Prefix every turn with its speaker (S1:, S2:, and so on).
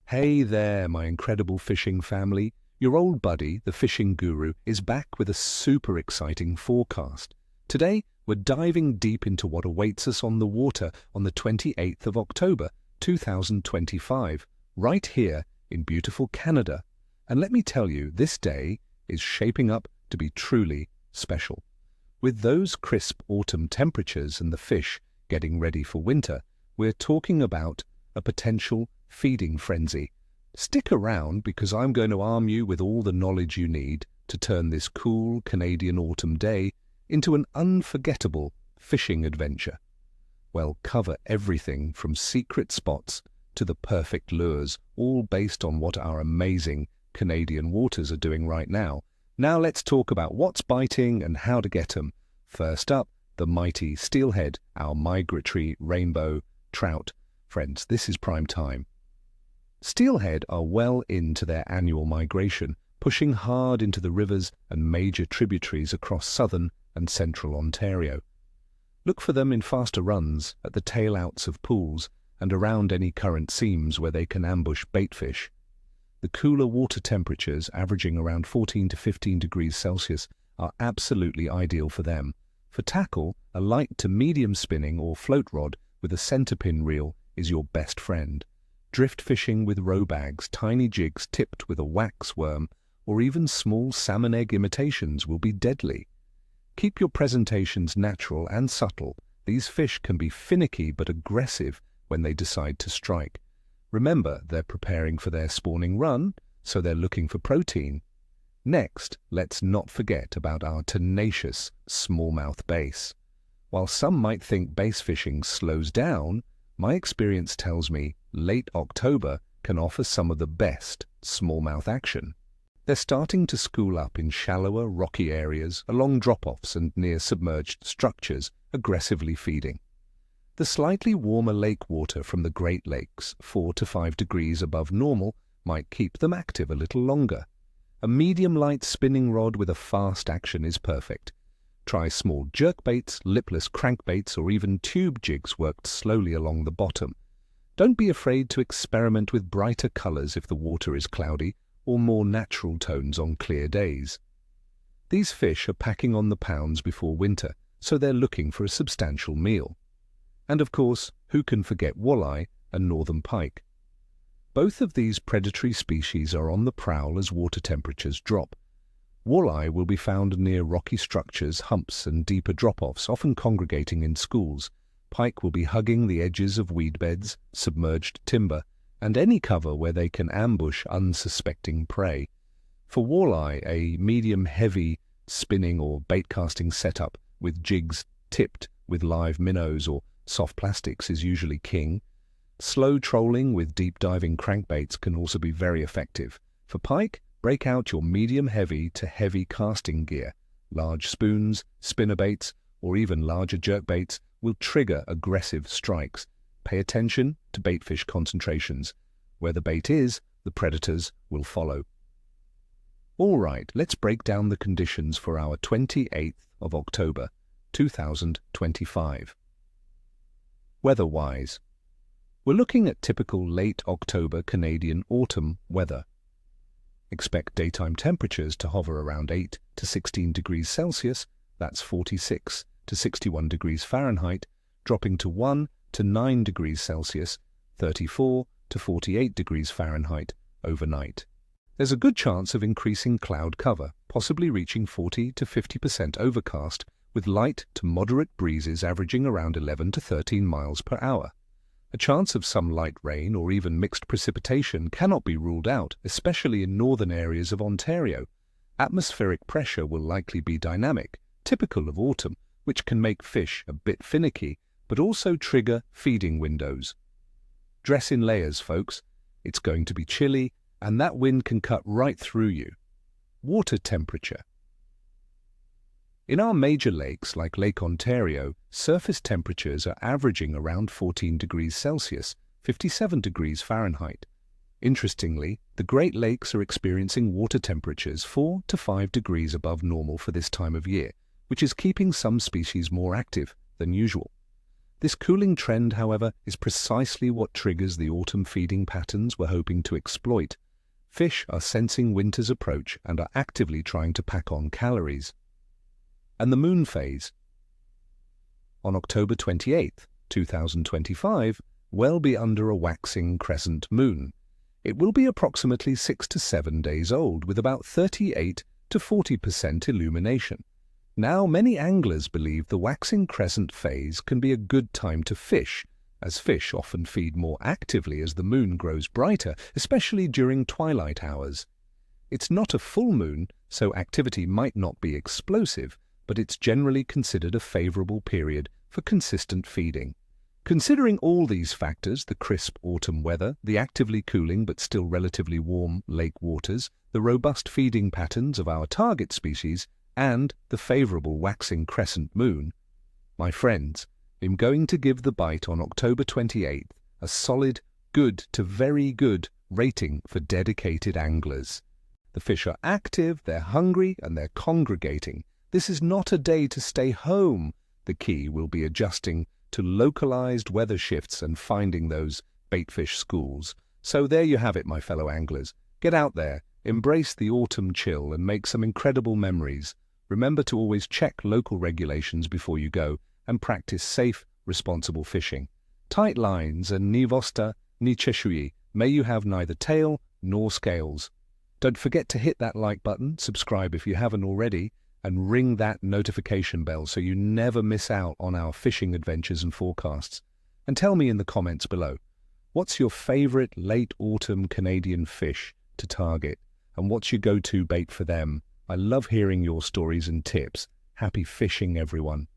S1: Hey there, my incredible fishing family. Your old buddy, the fishing guru, is back with a super exciting forecast. Today, we're diving deep into what awaits us on the water on the 28th of October, 2025, right here in beautiful Canada. And let me tell you, this day is shaping up to be truly special. With those crisp autumn temperatures and the fish getting ready for winter, we're talking about a potential feeding frenzy. Stick around because I'm going to arm you with all the knowledge you need to turn this cool Canadian autumn day into an unforgettable fishing adventure. We'll cover everything from secret spots to the perfect lures, all based on what our amazing Canadian waters are doing right now. Now let's talk about what's biting and how to get them. First up, the mighty steelhead, our migratory rainbow trout. Friends, this is prime time. Steelhead are well into their annual migration, pushing hard into the rivers and major tributaries across southern and central Ontario. Look for them in faster runs, at the tailouts of pools, and around any current seams where they can ambush baitfish. The cooler water temperatures, averaging around 14 to 15 degrees Celsius, are absolutely ideal for them. For tackle, a light to medium spinning or float rod with a center pin reel is your best friend. Drift fishing with row bags, tiny jigs tipped with a wax worm, or even small salmon egg imitations will be deadly. Keep your presentations natural and subtle. These fish can be finicky but aggressive when they decide to strike. Remember, they're preparing for their spawning run, so they're looking for protein. Next, let's not forget about our tenacious smallmouth bass. While some might think bass fishing slows down, my experience tells me late October can offer some of the best smallmouth action. They're starting to school up in shallower, rocky areas, along drop-offs and near submerged structures, aggressively feeding. The slightly warmer lake water from the Great Lakes, 4 to 5 degrees above normal, might keep them active a little longer. A medium-light spinning rod with a fast action is perfect. Try small jerkbaits, lipless crankbaits, or even tube jigs worked slowly along the bottom. Don't be afraid to experiment with brighter colors if the water is cloudy, or more natural tones on clear days. These fish are packing on the pounds before winter, so they're looking for a substantial meal. And of course, who can forget walleye and Northern Pike? Both of these predatory species are on the prowl as water temperatures drop. Walleye will be found near rocky structures, humps, and deeper drop-offs, often congregating in schools. Pike will be hugging the edges of weed beds, submerged timber, and any cover where they can ambush unsuspecting prey. For walleye, a medium-heavy spinning or bait-casting setup with jigs tipped with live minnows or soft plastics is usually king. Slow trolling with deep-diving crankbaits can also be very effective. For pike, break out your medium-heavy to heavy casting gear. Large spoons, spinnerbaits, or even larger jerkbaits will trigger aggressive strikes. Pay attention to baitfish concentrations. Where the bait is, the predators will follow. All right, let's break down the conditions for our 28th of October, 2025. Weather-wise, we're looking at typical late October Canadian autumn weather. Expect daytime temperatures to hover around 8 to 16 degrees Celsius, that's 46 to 61 degrees Fahrenheit, dropping to 1 to 9 degrees Celsius, 34 to 48 degrees Fahrenheit overnight. There's a good chance of increasing cloud cover, possibly reaching 40 to 50% overcast, with light to moderate breezes averaging around 11 to 13 miles per hour. A chance of some light rain or even mixed precipitation cannot be ruled out, especially in northern areas of Ontario. Atmospheric pressure will likely be dynamic, typical of autumn, which can make fish a bit finicky, but also trigger feeding windows. Dress in layers, folks. It's going to be chilly, and that wind can cut right through you. Water temperature. In our major lakes, like Lake Ontario, surface temperatures are averaging around 14 degrees Celsius, 57 degrees Fahrenheit. Interestingly, the Great Lakes are experiencing water temperatures 4 to 5 degrees above normal for this time of year, which is keeping some species more active than usual. This cooling trend, however, is precisely what triggers the autumn feeding patterns we're hoping to exploit. Fish are sensing winter's approach and are actively trying to pack on calories. And the moon phase. On October 28th, 2025, we'll be under a waxing crescent moon. It will be approximately 6 to 7 days old, with about 38 to 40% illumination. Now, many anglers believe the waxing crescent phase can be a good time to fish, as fish often feed more actively as the moon grows brighter, especially during twilight hours. It's not a full moon, so activity might not be explosive, but it's generally considered a favorable period for consistent feeding. Considering all these factors, the crisp autumn weather, the actively cooling but still relatively warm lake waters, the robust feeding patterns of our target species, and the favorable waxing crescent moon, my friends, I'm going to give the bite on October 28th a solid good to very good rating for dedicated anglers. The fish are active, they're hungry, and they're congregating. This is not a day to stay home. The key will be adjusting to localized weather shifts and finding those baitfish schools. So there you have it, my fellow anglers. Get out there, embrace the autumn chill, and make some incredible memories. Remember to always check local regulations before you go and practice safe, responsible fishing. Tight lines and ni vosta ni cheshui. May you have neither tail nor scales. Don't forget to hit that like button, subscribe if you haven't already, and ring that notification bell so you never miss out on our fishing adventures and forecasts. And tell me in the comments below, what's your favorite late autumn Canadian fish to target? And what's your go-to bait for them? I love hearing your stories and tips. Happy fishing, everyone.